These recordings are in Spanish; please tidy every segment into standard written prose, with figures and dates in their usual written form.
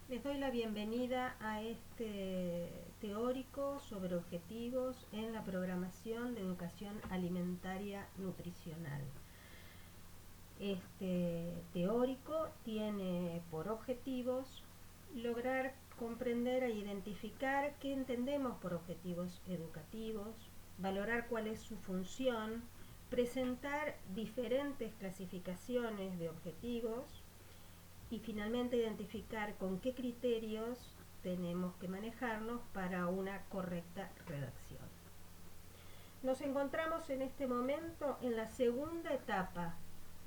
Les doy la bienvenida a este teórico sobre objetivos en la programación de educación alimentaria nutricional. Este teórico tiene por objetivos lograr comprender e identificar qué entendemos por objetivos educativos, valorar cuál es su función, presentar diferentes clasificaciones de objetivos y finalmente identificar con qué criterios tenemos que manejarnos para una correcta redacción. Nos encontramos en este momento en la segunda etapa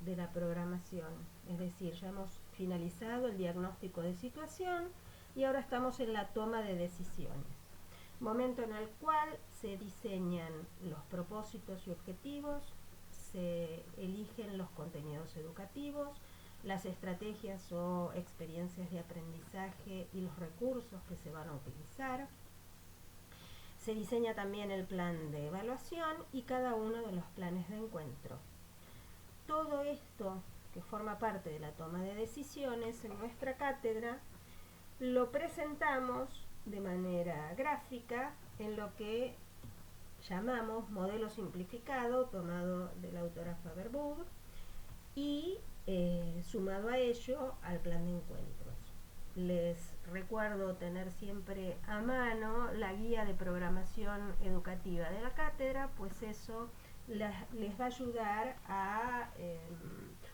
de la programación, es decir, ya hemos finalizado el diagnóstico de situación y ahora estamos en la toma de decisiones, momento en el cual se diseñan los propósitos y objetivos, se eligen los contenidos educativos, las estrategias o experiencias de aprendizaje y los recursos que se van a utilizar. Se diseña también el plan de evaluación y cada uno de los planes de encuentro. Todo esto, que forma parte de la toma de decisiones en nuestra cátedra, lo presentamos de manera gráfica en lo que llamamos modelo simplificado, tomado de la autora Faber-Bourg, y sumado a ello al plan de encuentros. Les recuerdo tener siempre a mano la guía de programación educativa de la cátedra, pues eso les va a ayudar a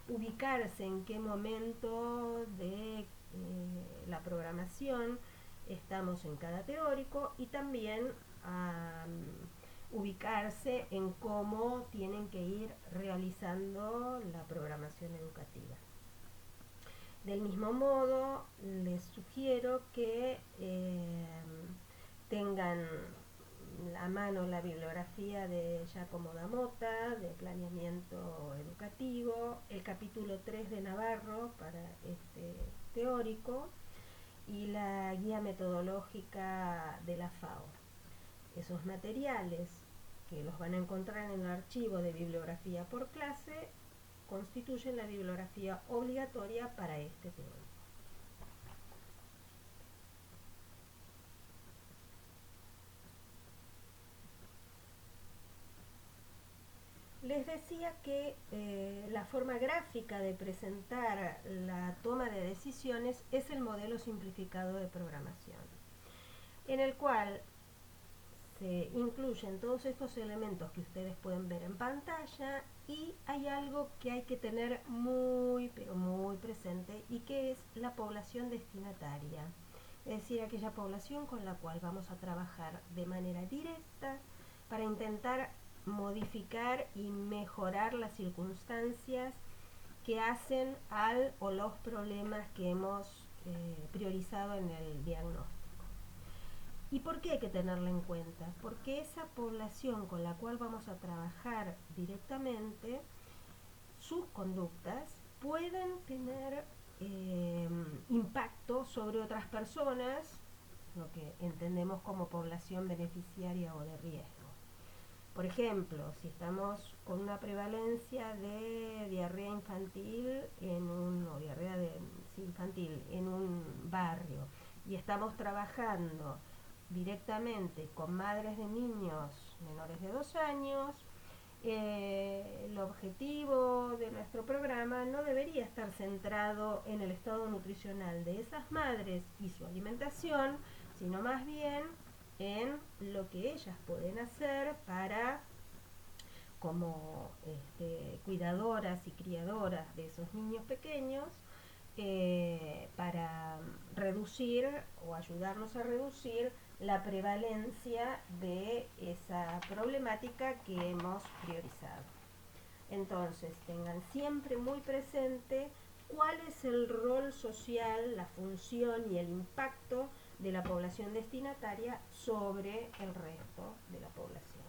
ubicarse en qué momento de la programación estamos en cada teórico y también a ubicarse en cómo tienen que ir realizando la programación educativa. Del mismo modo, les sugiero que tengan a mano la bibliografía de Giacomo da Motta, de planeamiento educativo, el capítulo 3 de Navarro para este teórico y la guía metodológica de la FAO. Esos materiales, que los van a encontrar en el archivo de bibliografía por clase, constituyen la bibliografía obligatoria para este teórico. Les decía que la forma gráfica de presentar la toma de decisiones es el modelo simplificado de programación, en el cual se incluyen todos estos elementos que ustedes pueden ver en pantalla y hay algo que hay que tener muy pero muy presente y que es la población destinataria, es decir, aquella población con la cual vamos a trabajar de manera directa para intentar modificar y mejorar las circunstancias que hacen al o los problemas que hemos priorizado en el diagnóstico. ¿Y por qué hay que tenerla en cuenta? Porque esa población con la cual vamos a trabajar directamente, sus conductas pueden tener impacto sobre otras personas, lo que entendemos como población beneficiaria o de riesgo. Por ejemplo, si estamos con una prevalencia de diarrea infantil o diarrea infantil en un barrio y estamos trabajando directamente con madres de niños menores de 2 años, el objetivo de nuestro programa no debería estar centrado en el estado nutricional de esas madres y su alimentación, sino más bien en lo que ellas pueden hacer para, como cuidadoras y criadoras de esos niños pequeños, para reducir o ayudarnos a reducir la prevalencia de esa problemática que hemos priorizado. Entonces, tengan siempre muy presente cuál es el rol social, la función y el impacto de la población destinataria sobre el resto de la población.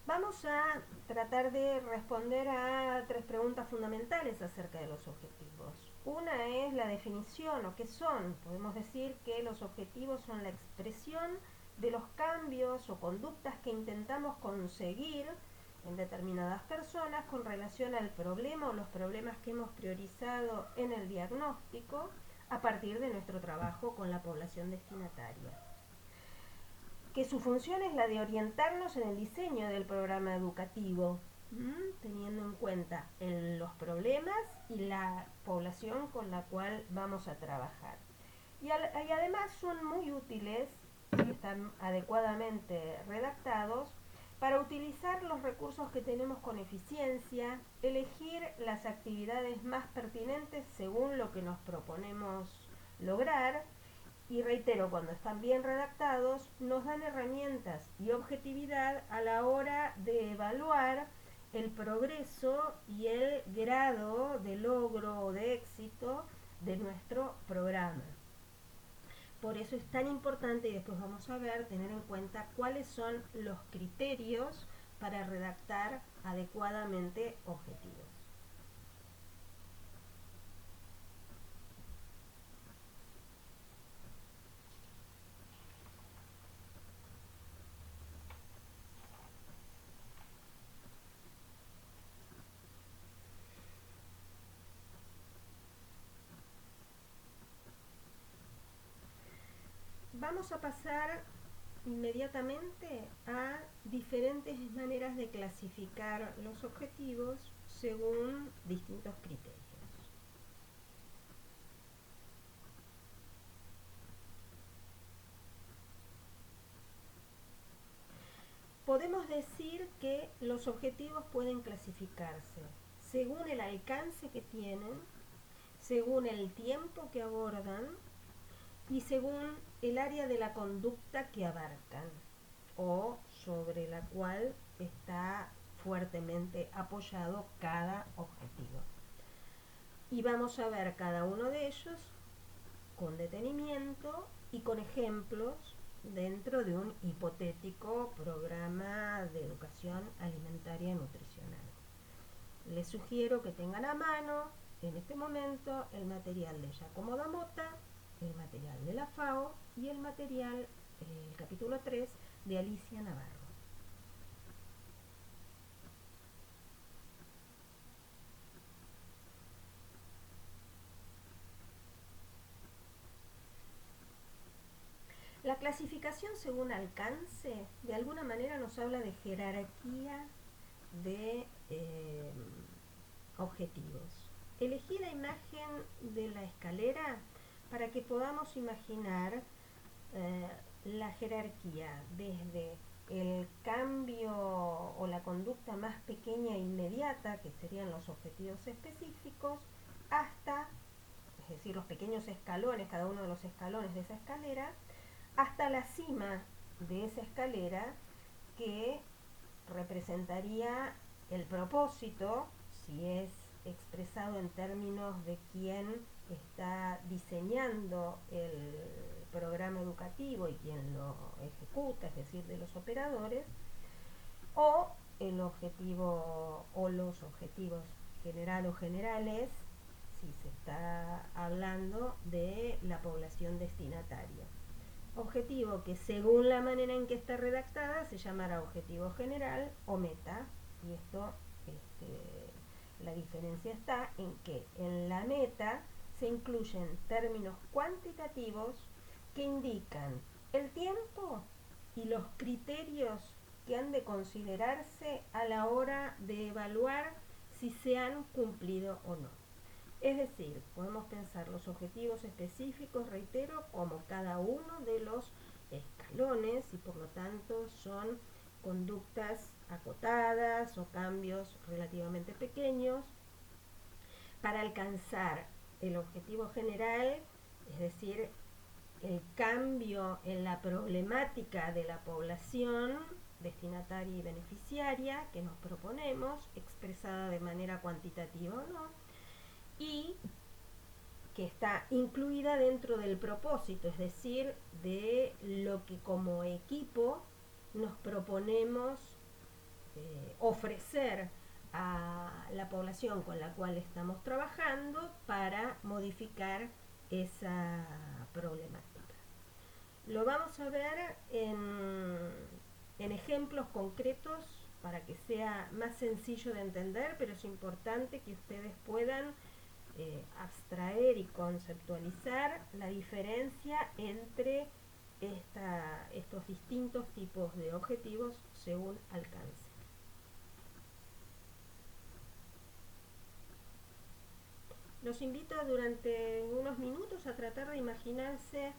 Vamos a tratar de responder a 3 preguntas fundamentales acerca de los objetivos. Una es la definición o qué son. Podemos decir que los objetivos son la expresión de los cambios o conductas que intentamos conseguir en determinadas personas con relación al problema o los problemas que hemos priorizado en el diagnóstico a partir de nuestro trabajo con la población destinataria. Que su función es la de orientarnos en el diseño del programa educativo, teniendo en cuenta los problemas y la población con la cual vamos a trabajar. Y además son muy útiles, si están adecuadamente redactados, para utilizar los recursos que tenemos con eficiencia, elegir las actividades más pertinentes según lo que nos proponemos lograr, y reitero, cuando están bien redactados, nos dan herramientas y objetividad a la hora de evaluar el progreso y el grado de logro o de éxito de nuestro programa. Por eso es tan importante, y después vamos a ver, tener en cuenta cuáles son los criterios para redactar adecuadamente objetivos. Vamos a pasar inmediatamente a diferentes maneras de clasificar los objetivos según distintos criterios. Podemos decir que los objetivos pueden clasificarse según el alcance que tienen, según el tiempo que abordan y según el área de la conducta que abarcan o sobre la cual está fuertemente apoyado cada objetivo. Y vamos a ver cada uno de ellos con detenimiento y con ejemplos dentro de un hipotético programa de educación alimentaria y nutricional. Les sugiero que tengan a mano en este momento el material de Giacomo Damota, el material de la FAO y el material, el capítulo 3, de Alicia Navarro. La clasificación según alcance de alguna manera nos habla de jerarquía de objetivos. Elegí la imagen de la escalera para que podamos imaginar la jerarquía desde el cambio o la conducta más pequeña e inmediata, que serían los objetivos específicos, hasta, es decir, los pequeños escalones, cada uno de los escalones de esa escalera, hasta la cima de esa escalera, que representaría el propósito, si es expresado en términos de quién está diseñando el programa educativo y quien lo ejecuta, es decir, de los operadores, o el objetivo o los objetivos general o generales, si se está hablando de la población destinataria. Objetivo que según la manera en que está redactada se llamará objetivo general o meta, y esto, la diferencia está en que en la meta se incluyen términos cuantitativos que indican el tiempo y los criterios que han de considerarse a la hora de evaluar si se han cumplido o no. Es decir, podemos pensar los objetivos específicos, reitero, como cada uno de los escalones, y por lo tanto son conductas acotadas o cambios relativamente pequeños para alcanzar el objetivo general, es decir, el cambio en la problemática de la población destinataria y beneficiaria que nos proponemos, expresada de manera cuantitativa o no, y que está incluida dentro del propósito, es decir, de lo que como equipo nos proponemos ofrecer a la población con la cual estamos trabajando para modificar esa problemática. Lo vamos a ver en ejemplos concretos para que sea más sencillo de entender, pero es importante que ustedes puedan abstraer y conceptualizar la diferencia entre estos distintos tipos de objetivos según alcance. Los invito durante unos minutos a tratar de imaginarse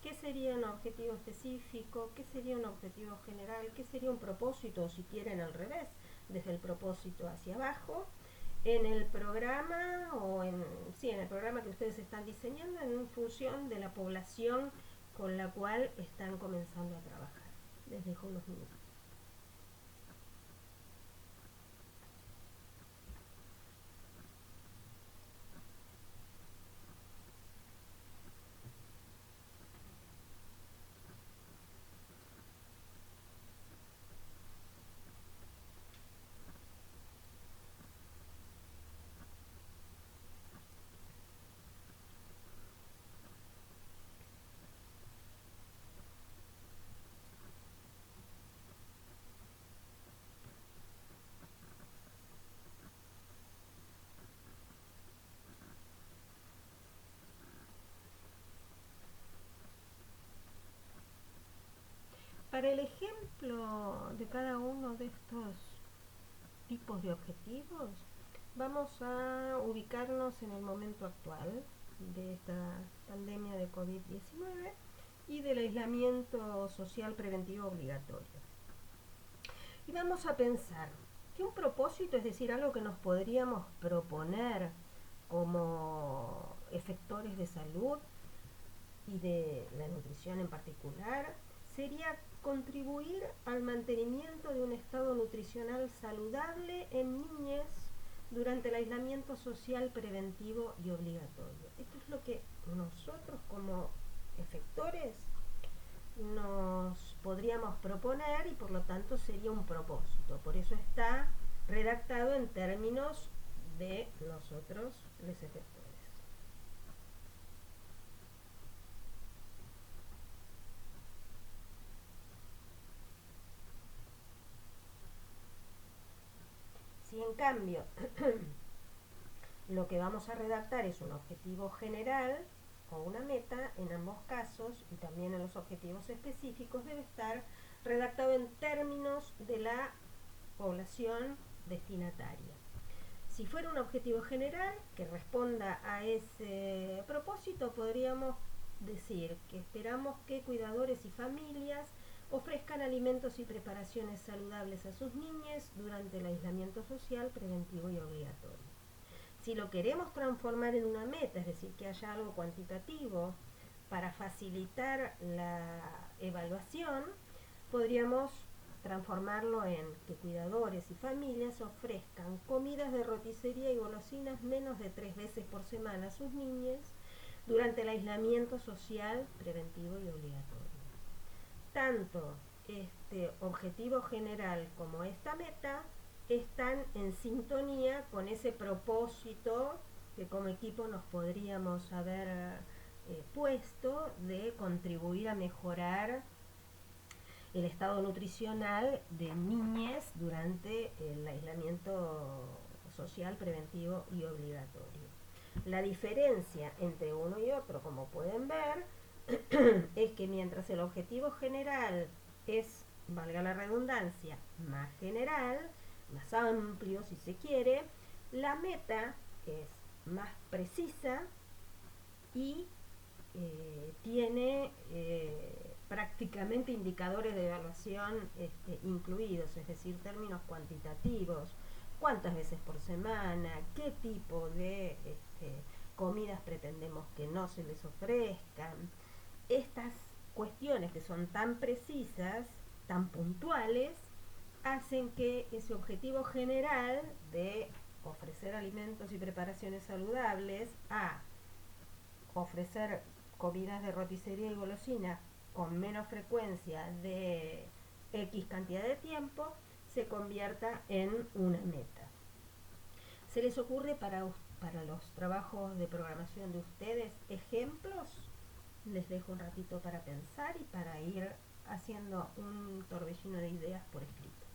qué sería un objetivo específico, qué sería un objetivo general, qué sería un propósito, o si quieren al revés, desde el propósito hacia abajo, en el programa en el programa que ustedes están diseñando en función de la población con la cual están comenzando a trabajar. Les dejo unos minutos. Para el ejemplo de cada uno de estos tipos de objetivos, vamos a ubicarnos en el momento actual de esta pandemia de COVID-19 y del aislamiento social preventivo obligatorio. Y vamos a pensar que un propósito, es decir, algo que nos podríamos proponer como efectores de salud y de la nutrición en particular, sería contribuir al mantenimiento de un estado nutricional saludable en niñez durante el aislamiento social preventivo y obligatorio. Esto es lo que nosotros como efectores nos podríamos proponer y por lo tanto sería un propósito. Por eso está redactado en términos de nosotros, los efectores. Si en cambio lo que vamos a redactar es un objetivo general o una meta, en ambos casos y también en los objetivos específicos debe estar redactado en términos de la población destinataria. Si fuera un objetivo general que responda a ese propósito, podríamos decir que esperamos que cuidadores y familias ofrezcan alimentos y preparaciones saludables a sus niñas durante el aislamiento social preventivo y obligatorio. Si lo queremos transformar en una meta, es decir, que haya algo cuantitativo para facilitar la evaluación, podríamos transformarlo en que cuidadores y familias ofrezcan comidas de roticería y golosinas menos de 3 veces por semana a sus niñas durante el aislamiento social preventivo y obligatorio. Tanto este objetivo general como esta meta están en sintonía con ese propósito que como equipo nos podríamos haber puesto de contribuir a mejorar el estado nutricional de niñas durante el aislamiento social preventivo y obligatorio. La diferencia entre uno y otro, como pueden ver, es que mientras el objetivo general es, valga la redundancia, más general, más amplio si se quiere, la meta es más precisa y tiene prácticamente indicadores de evaluación incluidos, es decir, términos cuantitativos, cuántas veces por semana, qué tipo de comidas pretendemos que no se les ofrezcan. Estas cuestiones que son tan precisas, tan puntuales, hacen que ese objetivo general de ofrecer alimentos y preparaciones saludables a ofrecer comidas de roticería y golosinas con menos frecuencia de X cantidad de tiempo se convierta en una meta. ¿Se les ocurre para los trabajos de programación de ustedes ejemplos? Les dejo un ratito para pensar y para ir haciendo un torbellino de ideas por escrito.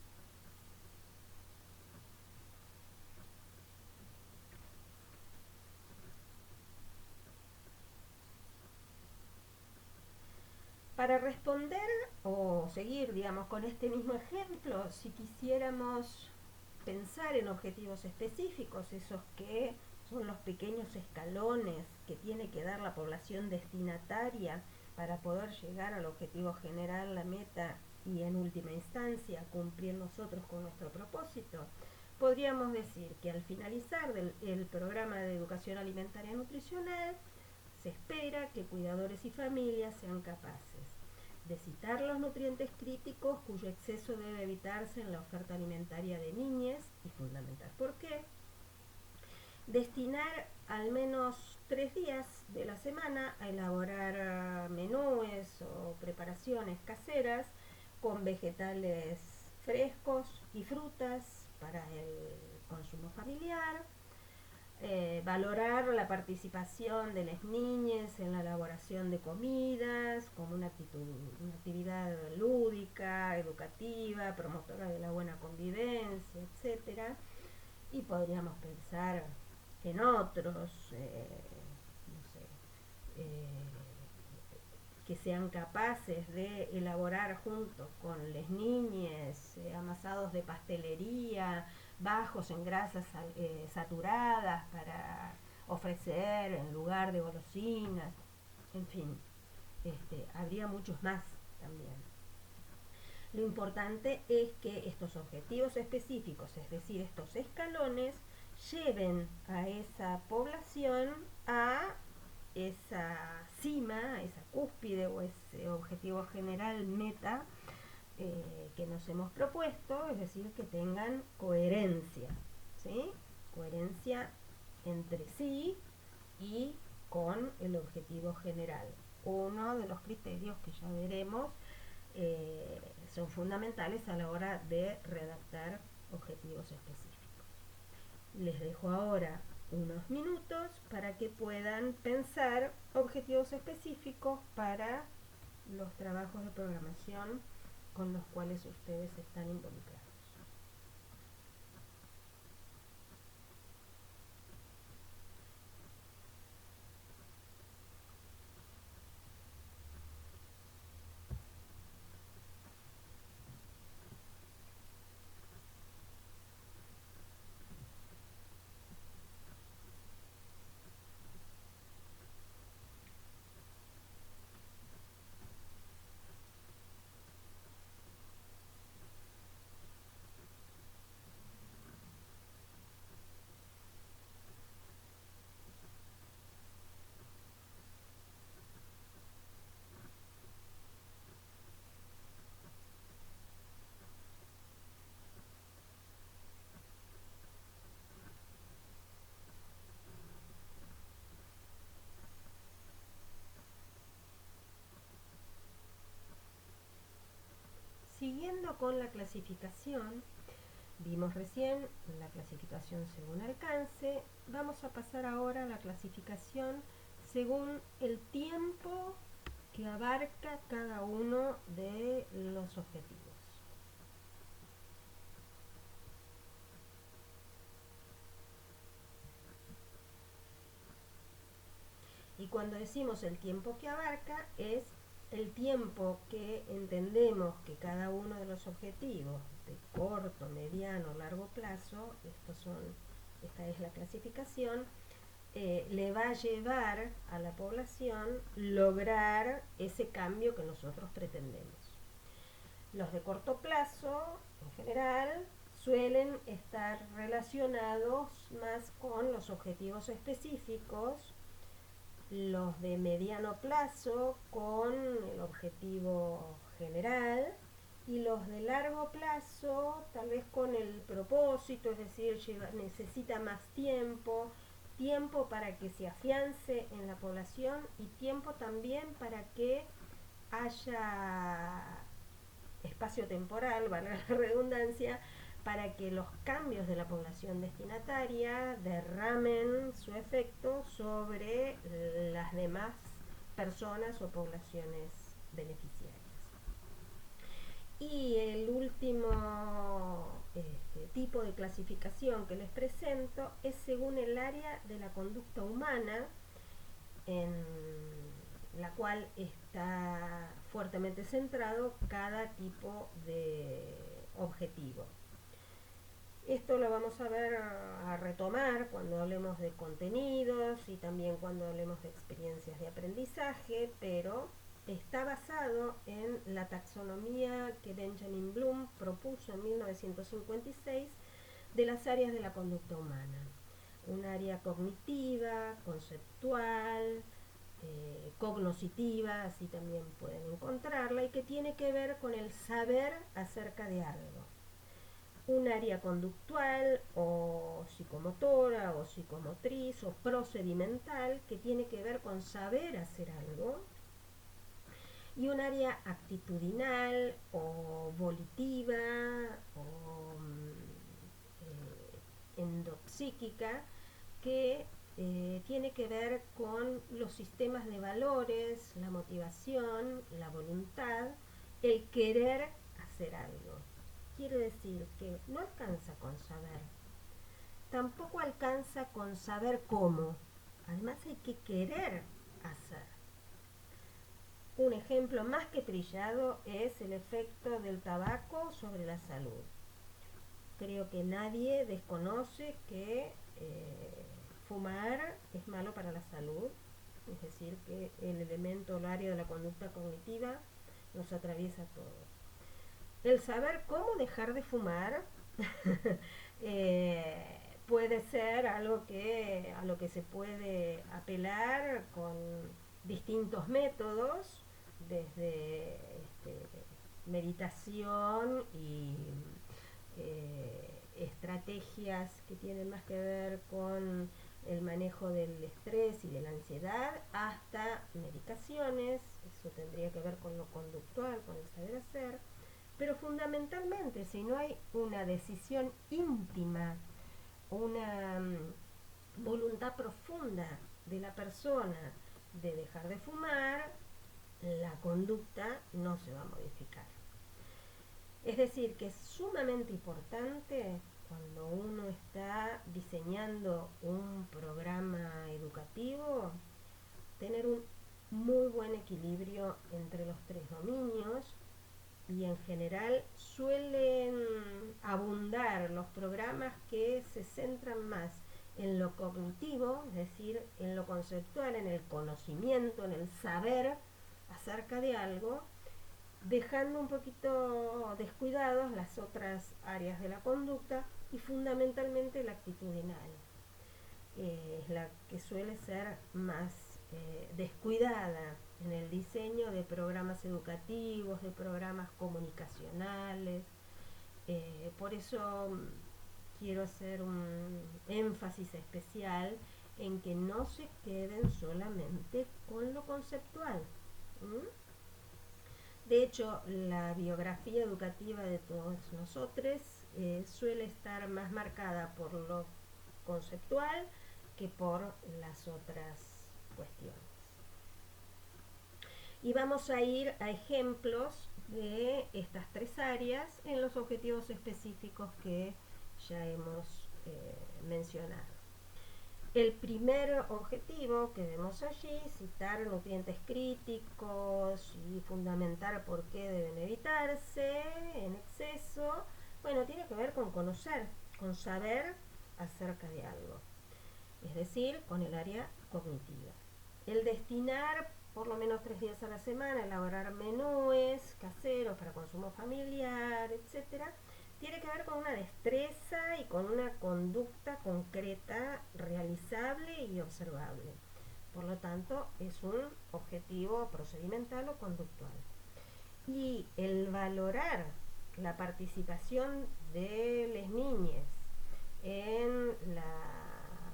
Para responder o seguir, digamos, con este mismo ejemplo, si quisiéramos pensar en objetivos específicos, esos que son los pequeños escalones que tiene que dar la población destinataria para poder llegar al objetivo general, la meta y en última instancia cumplir nosotros con nuestro propósito, podríamos decir que al finalizar el programa de educación alimentaria y nutricional, se espera que cuidadores y familias sean capaces de citar los nutrientes críticos cuyo exceso debe evitarse en la oferta alimentaria de niñez y fundamental por qué, destinar al menos 3 días de la semana a elaborar menúes o preparaciones caseras con vegetales frescos y frutas para el consumo familiar, valorar la participación de las niñas en la elaboración de comidas como una actividad lúdica, educativa, promotora de la buena convivencia, etcétera. Y podríamos pensar en otros, no sé, que sean capaces de elaborar junto con las niñas amasados de pastelería, bajos en grasas saturadas para ofrecer en lugar de golosinas, en fin, habría muchos más también. Lo importante es que estos objetivos específicos, es decir, estos escalones, lleven a esa población a esa cima, esa cúspide o ese objetivo general meta que nos hemos propuesto, es decir, que tengan coherencia, ¿sí? Coherencia entre sí y con el objetivo general. Uno de los criterios que ya veremos son fundamentales a la hora de redactar objetivos específicos. Les dejo ahora unos minutos para que puedan pensar objetivos específicos para los trabajos de programación con los cuales ustedes están involucrados. Siguiendo con la clasificación, vimos recién la clasificación según alcance, vamos a pasar ahora a la clasificación según el tiempo que abarca cada uno de los objetivos. Y cuando decimos el tiempo que abarca es el tiempo que entendemos que cada uno de los objetivos de corto, mediano, largo plazo, esta es la clasificación, le va a llevar a la población lograr ese cambio que nosotros pretendemos. Los de corto plazo, en general, suelen estar relacionados más con los objetivos específicos, los de mediano plazo con el objetivo general y los de largo plazo tal vez con el propósito, es decir, necesita más tiempo para que se afiance en la población y tiempo también para que haya espacio temporal, valga la redundancia, para que los cambios de la población destinataria derramen su efecto sobre las demás personas o poblaciones beneficiarias. Y el último tipo de clasificación que les presento es según el área de la conducta humana en la cual está fuertemente centrado cada tipo de objetivo. Esto lo vamos a ver, a retomar cuando hablemos de contenidos y también cuando hablemos de experiencias de aprendizaje, pero está basado en la taxonomía que Benjamin Bloom propuso en 1956 de las áreas de la conducta humana. Un área cognitiva, conceptual, cognoscitiva, así también pueden encontrarla, y que tiene que ver con el saber acerca de algo. Un área conductual o psicomotora o psicomotriz o procedimental que tiene que ver con saber hacer algo, y un área actitudinal o volitiva o endopsíquica que tiene que ver con los sistemas de valores, la motivación, la voluntad, el querer hacer algo. Quiere decir que no alcanza con saber, tampoco alcanza con saber cómo, además hay que querer hacer. Un ejemplo más que trillado es el efecto del tabaco sobre la salud. Creo que nadie desconoce que fumar es malo para la salud, es decir, que el elemento, el área de la conducta cognitiva nos atraviesa todo. El saber cómo dejar de fumar puede ser algo a lo que se puede apelar con distintos métodos, desde meditación y estrategias que tienen más que ver con el manejo del estrés y de la ansiedad, hasta medicaciones. Eso tendría que ver con lo conductual, con el saber hacer. Pero fundamentalmente, si no hay una decisión íntima, una voluntad profunda de la persona de dejar de fumar, la conducta no se va a modificar. Es decir, que es sumamente importante cuando uno está diseñando un programa educativo tener un muy buen equilibrio entre los tres dominios, y en general suelen abundar los programas que se centran más en lo cognitivo, es decir, en lo conceptual, en el conocimiento, en el saber acerca de algo, dejando un poquito descuidados las otras áreas de la conducta y fundamentalmente la actitudinal. Es la que suele ser más descuidada en el diseño de programas educativos, de programas comunicacionales. Por eso quiero hacer un énfasis especial en que no se queden solamente con lo conceptual. De hecho, la biografía educativa de todos nosotros suele estar más marcada por lo conceptual que por las otras cuestiones. Y vamos a ir a ejemplos de estas tres áreas en los objetivos específicos que ya hemos mencionado. El primer objetivo que vemos allí, citar nutrientes críticos y fundamentar por qué deben evitarse en exceso, bueno, tiene que ver con conocer, con saber acerca de algo, es decir, con el área cognitiva. El destinar por lo menos 3 días a la semana, elaborar menúes caseros para consumo familiar, etcétera, tiene que ver con una destreza y con una conducta concreta, realizable y observable. Por lo tanto, es un objetivo procedimental o conductual. Y el valorar la participación de las niñas en la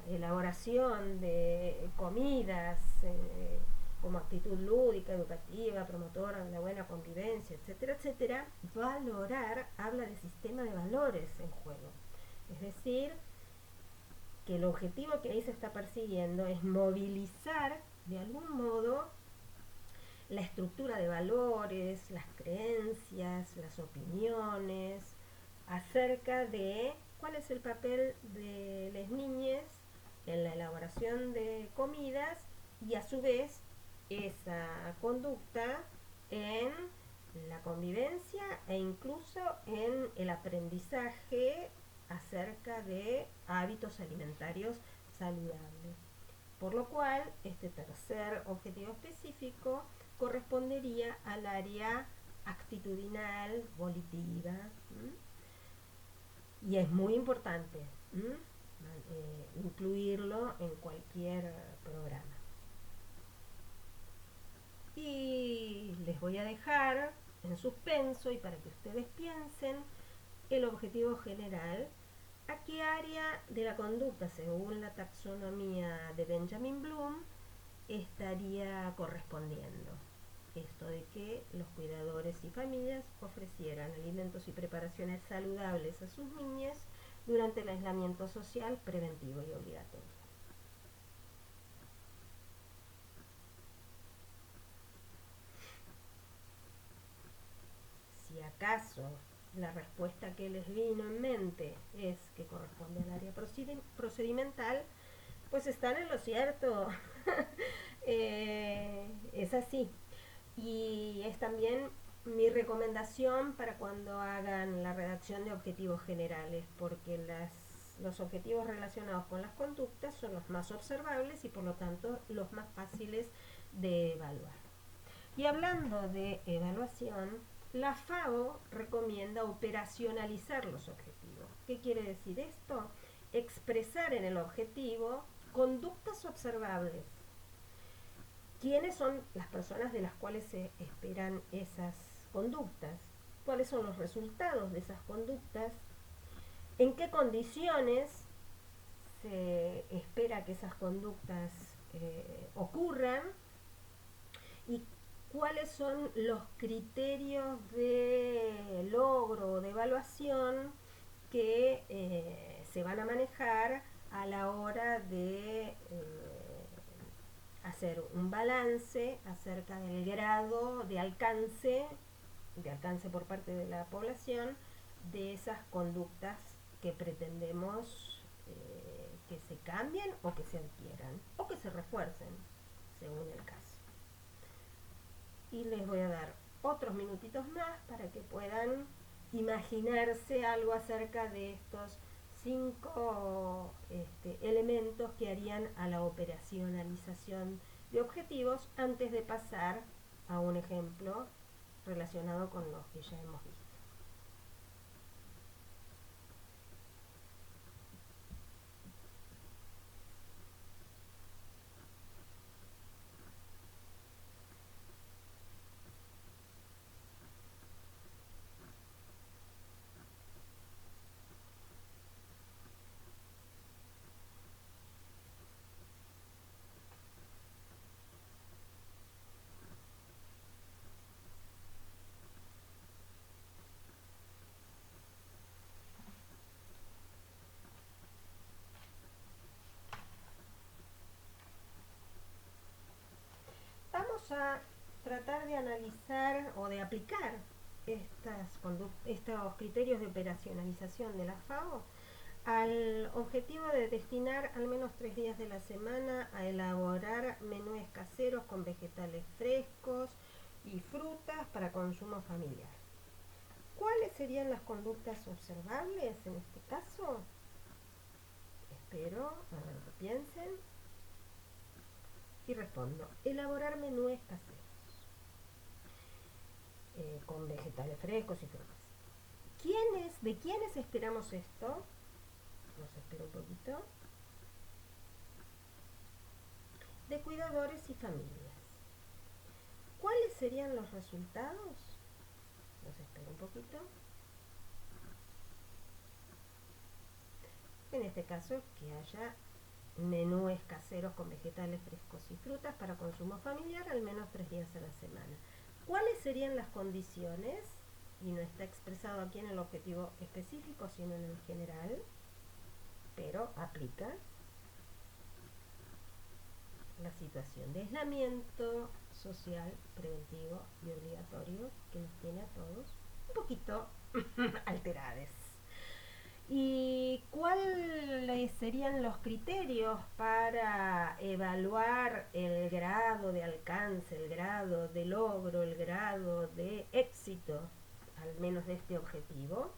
elaboración de comidas como actitud lúdica, educativa, promotora de la buena convivencia, etcétera, etcétera, valorar habla de sistema de valores en juego. Es decir, que el objetivo que ahí se está persiguiendo es movilizar de algún modo la estructura de valores, las creencias, las opiniones acerca de cuál es el papel de las niñas en la elaboración de comidas, y a su vez esa conducta en la convivencia e incluso en el aprendizaje acerca de hábitos alimentarios saludables. Por lo cual, este tercer objetivo específico correspondería al área actitudinal, volitiva, y es muy importante incluirlo en cualquier programa. Y les voy a dejar en suspenso y para que ustedes piensen el objetivo general, a qué área de la conducta, según la taxonomía de Benjamin Bloom, estaría correspondiendo. Esto de que los cuidadores y familias ofrecieran alimentos y preparaciones saludables a sus niñas durante el aislamiento social preventivo y obligatorio. Si acaso la respuesta que les vino en mente es que corresponde al área procedimental, pues están en lo cierto. Es así. Y es también mi recomendación para cuando hagan la redacción de objetivos generales, porque los objetivos relacionados con las conductas son los más observables y por lo tanto los más fáciles de evaluar. Y hablando de evaluación, la FAO recomienda operacionalizar los objetivos. ¿Qué quiere decir esto? Expresar en el objetivo conductas observables. ¿Quiénes son las personas de las cuales se esperan esas conductas? ¿Cuáles son los resultados de esas conductas? ¿En qué condiciones se espera que esas conductas ocurran? ¿Y cuáles son los criterios de logro o de evaluación que se van a manejar a la hora de hacer un balance acerca del grado de alcance por parte de la población de esas conductas que pretendemos que se cambien o que se adquieran o que se refuercen según el caso? Y les voy a dar otros minutitos más para que puedan imaginarse algo acerca de estos 5 elementos que harían a la operacionalización de objetivos antes de pasar a un ejemplo relacionado con los que ya hemos visto. Vamos a tratar de analizar o de aplicar estos criterios de operacionalización de la FAO al objetivo de destinar al menos 3 días de la semana a elaborar menúes caseros con vegetales frescos y frutas para consumo familiar. ¿Cuáles serían las conductas observables en este caso? Espero que piensen y respondo. Elaborar menúes caseros con vegetales frescos y frutas. ¿De quiénes esperamos esto? Nos espera un poquito. De cuidadores y familias. ¿Cuáles serían los resultados? Nos espera un poquito. En este caso, que haya menúes caseros con vegetales frescos y frutas para consumo familiar al menos 3 días a la semana. ¿Cuáles serían las condiciones? Y no está expresado aquí en el objetivo específico, sino en el general, pero aplica la situación de aislamiento social, preventivo y obligatorio que nos tiene a todos un poquito alterados. ¿Y cuáles serían los criterios para evaluar el grado de alcance, el grado de logro, el grado de éxito, al menos de este objetivo?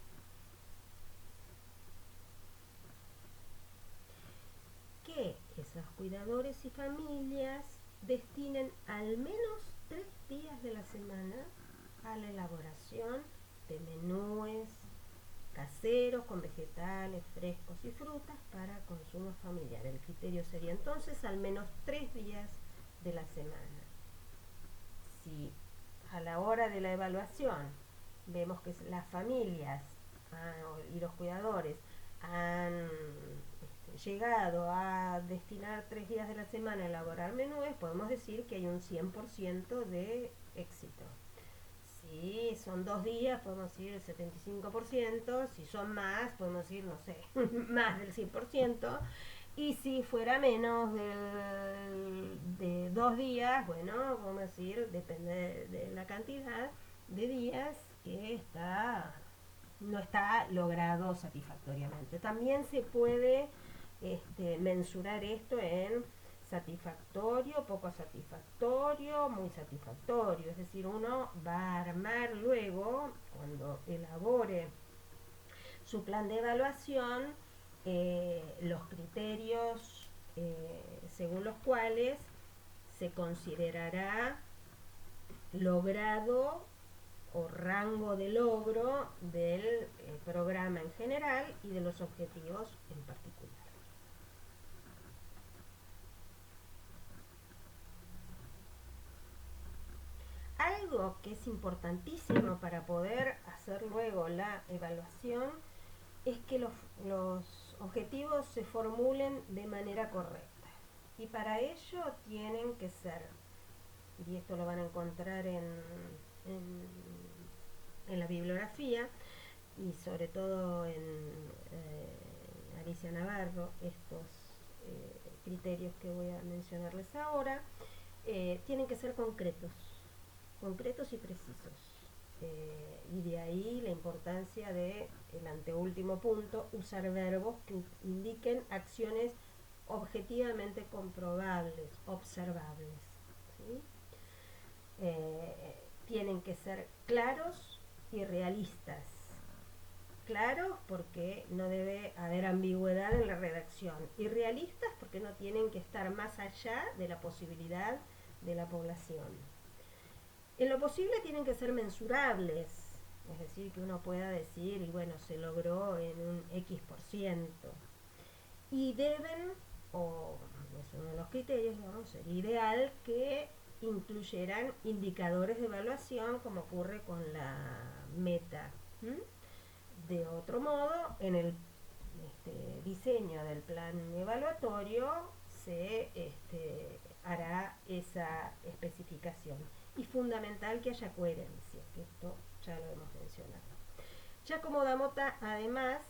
Que esos cuidadores y familias destinen al menos 3 días de la semana a la elaboración de menúes caseros con vegetales frescos y frutas para consumo familiar. El criterio sería entonces al menos 3 días de la semana. Si a la hora de la evaluación vemos que las familias y los cuidadores han llegado a destinar 3 días de la semana a elaborar menúes, podemos decir que hay un 100% de éxito. Si son 2 días, podemos decir el 75%. Si son más, podemos decir, no sé, más del 100%. Y si fuera menos de 2 días, bueno, vamos a decir, depende de la cantidad de días que no está logrado satisfactoriamente. También se puede mensurar esto en satisfactorio, poco satisfactorio, muy satisfactorio. Es decir, uno va a armar luego, cuando elabore su plan de evaluación, los criterios según los cuales se considerará logrado o rango de logro del programa en general y de los objetivos en particular. Algo que es importantísimo para poder hacer luego la evaluación es que los objetivos se formulen de manera correcta. Y para ello tienen que ser, y esto lo van a encontrar en la bibliografía, y sobre todo en Alicia Navarro, estos criterios que voy a mencionarles ahora, tienen que ser concretos y precisos. Y de ahí la importancia de el anteúltimo punto, usar verbos que indiquen acciones objetivamente comprobables, observables, ¿sí? Tienen que ser claros y realistas. Claros porque no debe haber ambigüedad en la redacción, y realistas porque no tienen que estar más allá de la posibilidad de la población. En lo posible tienen que ser mensurables, es decir, que uno pueda decir, y bueno, se logró en un X%. Y deben, o es uno de los criterios, ¿no? Sería ideal que incluyeran indicadores de evaluación, como ocurre con la meta. De otro modo, en el diseño del plan evaluatorio se hará esa especificación. Y fundamental que haya coherencia, que esto ya lo hemos mencionado. Giacomo Damota además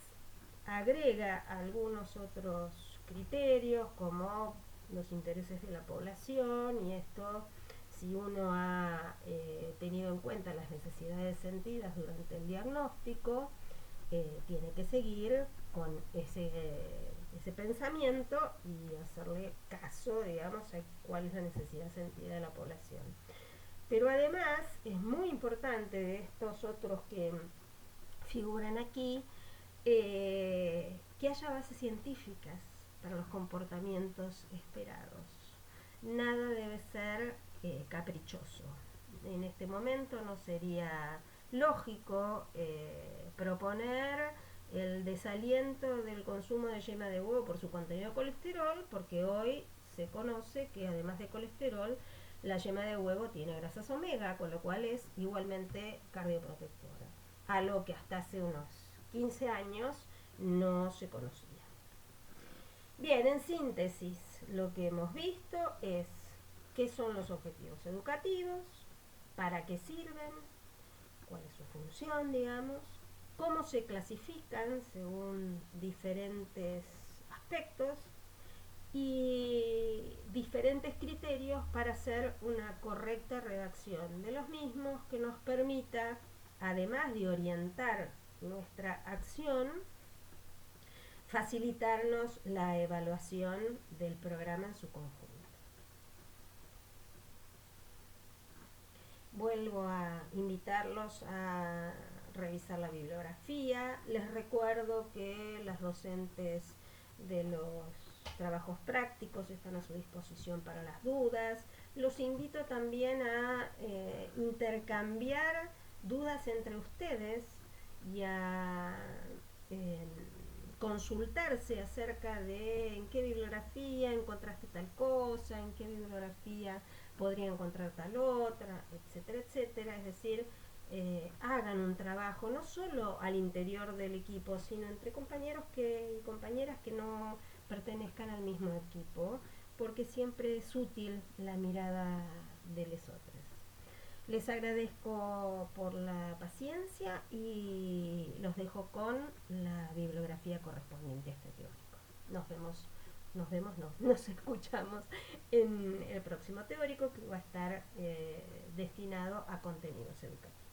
agrega algunos otros criterios como los intereses de la población, y esto, si uno ha tenido en cuenta las necesidades sentidas durante el diagnóstico, tiene que seguir con ese pensamiento y hacerle caso, digamos, a cuál es la necesidad sentida de la población. Pero además es muy importante de estos otros que figuran aquí, que haya bases científicas para los comportamientos esperados. Nada debe ser caprichoso. En este momento no sería lógico proponer el desaliento del consumo de yema de huevo por su contenido de colesterol, porque hoy se conoce que además de colesterol, la yema de huevo tiene grasas omega, con lo cual es igualmente cardioprotectora, algo que hasta hace unos 15 años no se conocía. Bien, en síntesis, lo que hemos visto es qué son los objetivos educativos, para qué sirven, cuál es su función, digamos, cómo se clasifican según diferentes aspectos y diferentes criterios para hacer una correcta redacción de los mismos, que nos permita, además de orientar nuestra acción, facilitarnos la evaluación del programa en su conjunto. Vuelvo a invitarlos a revisar la bibliografía. Les recuerdo que las docentes de los trabajos prácticos están a su disposición para las dudas. Los invito también a intercambiar dudas entre ustedes y a consultarse acerca de en qué bibliografía encontraste tal cosa, en qué bibliografía podría encontrar tal otra, etcétera, etcétera. Es decir, hagan un trabajo no solo al interior del equipo, sino entre compañeros y compañeras que no pertenezcan al mismo equipo, porque siempre es útil la mirada de los otros. Les agradezco por la paciencia y los dejo con la bibliografía correspondiente a este teórico. Nos escuchamos en el próximo teórico, que va a estar destinado a contenidos educativos.